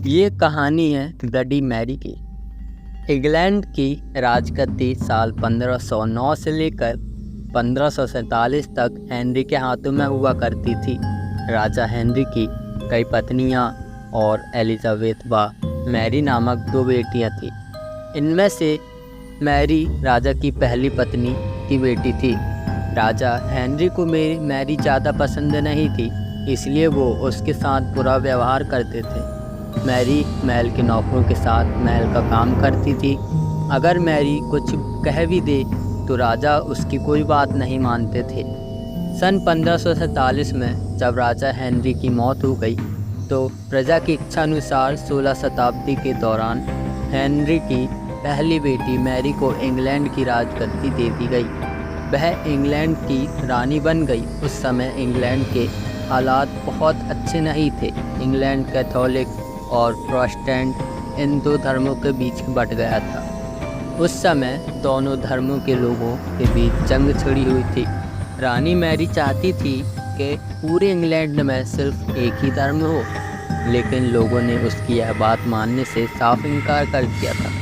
ये कहानी है ब्लडी मैरी की। इंग्लैंड की राजगद्दी साल 1509 से लेकर 1547 तक हेनरी के हाथों में हुआ करती थी। राजा हेनरी की कई पत्नियां और एलिजाबेथ व मैरी नामक 2 बेटियां थीं। इनमें से मैरी राजा की पहली पत्नी की बेटी थी। राजा हेनरी को मैरी ज़्यादा पसंद नहीं थी, इसलिए वो उसके साथ बुरा व्यवहार करते थे। मैरी महल के नौकरों के साथ महल का काम करती थी। अगर मैरी कुछ कह भी दे तो राजा उसकी कोई बात नहीं मानते थे। सन 1547 में जब राजा हेनरी की मौत हो गई तो प्रजा की इच्छा अनुसार 16 शताब्दी के दौरान हेनरी की पहली बेटी मैरी को इंग्लैंड की राजगद्दी दे दी गई। वह इंग्लैंड की रानी बन गई। उस समय इंग्लैंड के हालात बहुत अच्छे नहीं थे। इंग्लैंड कैथोलिक और प्रोटेस्टेंट इन 2 धर्मों के बीच बंट गया था। उस समय दोनों धर्मों के लोगों के बीच जंग छिड़ी हुई थी। रानी मैरी चाहती थी कि पूरे इंग्लैंड में सिर्फ एक ही धर्म हो, लेकिन लोगों ने उसकी यह बात मानने से साफ इनकार कर दिया था।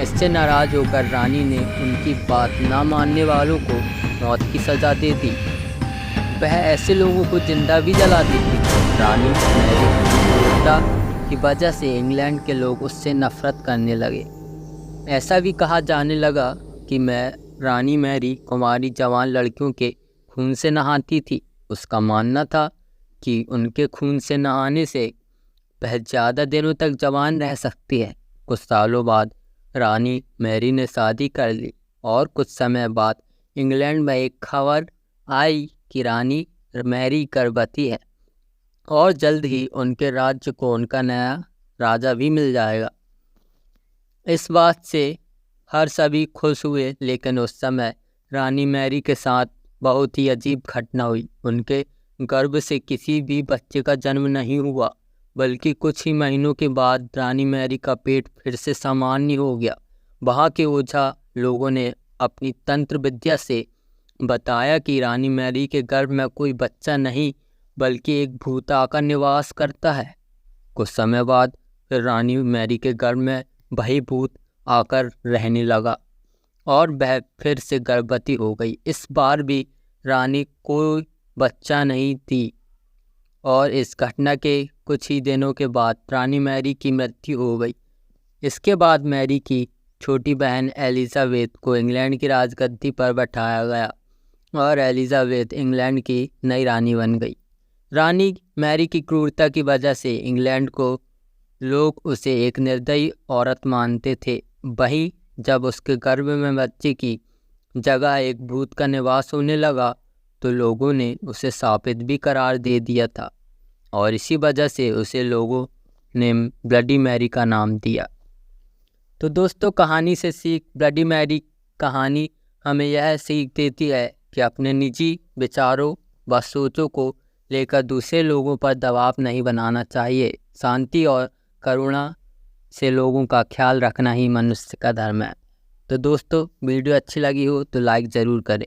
इससे नाराज होकर रानी ने उनकी बात ना मानने वालों को मौत की सज़ा दे दी। वह ऐसे लोगों को जिंदा भी जलाती थी। रानी मैरी की क्रूरता की वजह से इंग्लैंड के लोग उससे नफरत करने लगे। ऐसा भी कहा जाने लगा कि रानी मैरी कुमारी जवान लड़कियों के खून से नहाती थी। उसका मानना था कि उनके खून से नहाने से वह ज़्यादा दिनों तक जवान रह सकती है। कुछ सालों बाद रानी मैरी ने शादी कर ली और कुछ समय बाद इंग्लैंड में एक खबर आई कि रानी मैरी गर्भवती है और जल्द ही उनके राज्य को उनका नया राजा भी मिल जाएगा। इस बात से हर सभी खुश हुए, लेकिन उस समय रानी मैरी के साथ बहुत ही अजीब घटना हुई। उनके गर्भ से किसी भी बच्चे का जन्म नहीं हुआ, बल्कि कुछ ही महीनों के बाद रानी मैरी का पेट फिर से सामान्य हो गया। वहाँ के ओझा लोगों ने अपनी तंत्र विद्या से बताया कि रानी मैरी के गर्भ में कोई बच्चा नहीं बल्कि एक भूत आकर निवास करता है। कुछ समय बाद फिर रानी मैरी के गर्भ में वही भूत आकर रहने लगा और वह फिर से गर्भवती हो गई। इस बार भी रानी कोई बच्चा नहीं थी और इस घटना के कुछ ही दिनों के बाद रानी मैरी की मृत्यु हो गई। इसके बाद मैरी की छोटी बहन एलिजाबेथ को इंग्लैंड की राजगद्दी पर बैठाया गया और एलिजाबेथ इंग्लैंड की नई रानी बन गई। रानी मैरी की क्रूरता की वजह से इंग्लैंड को लोग उसे एक निर्दयी औरत मानते थे। वहीं जब उसके गर्भ में बच्चे की जगह एक भूत का निवास होने लगा तो लोगों ने उसे शापित भी करार दे दिया था और इसी वजह से उसे लोगों ने ब्लडी मैरी का नाम दिया। तो दोस्तों, कहानी से सीख, ब्लडी मैरी कहानी हमें यह सीख देती है कि अपने निजी विचारों व सोचों को लेकर दूसरे लोगों पर दबाव नहीं बनाना चाहिए। शांति और करुणा से लोगों का ख्याल रखना ही मनुष्य का धर्म है। तो दोस्तों, वीडियो अच्छी लगी हो तो लाइक ज़रूर करें।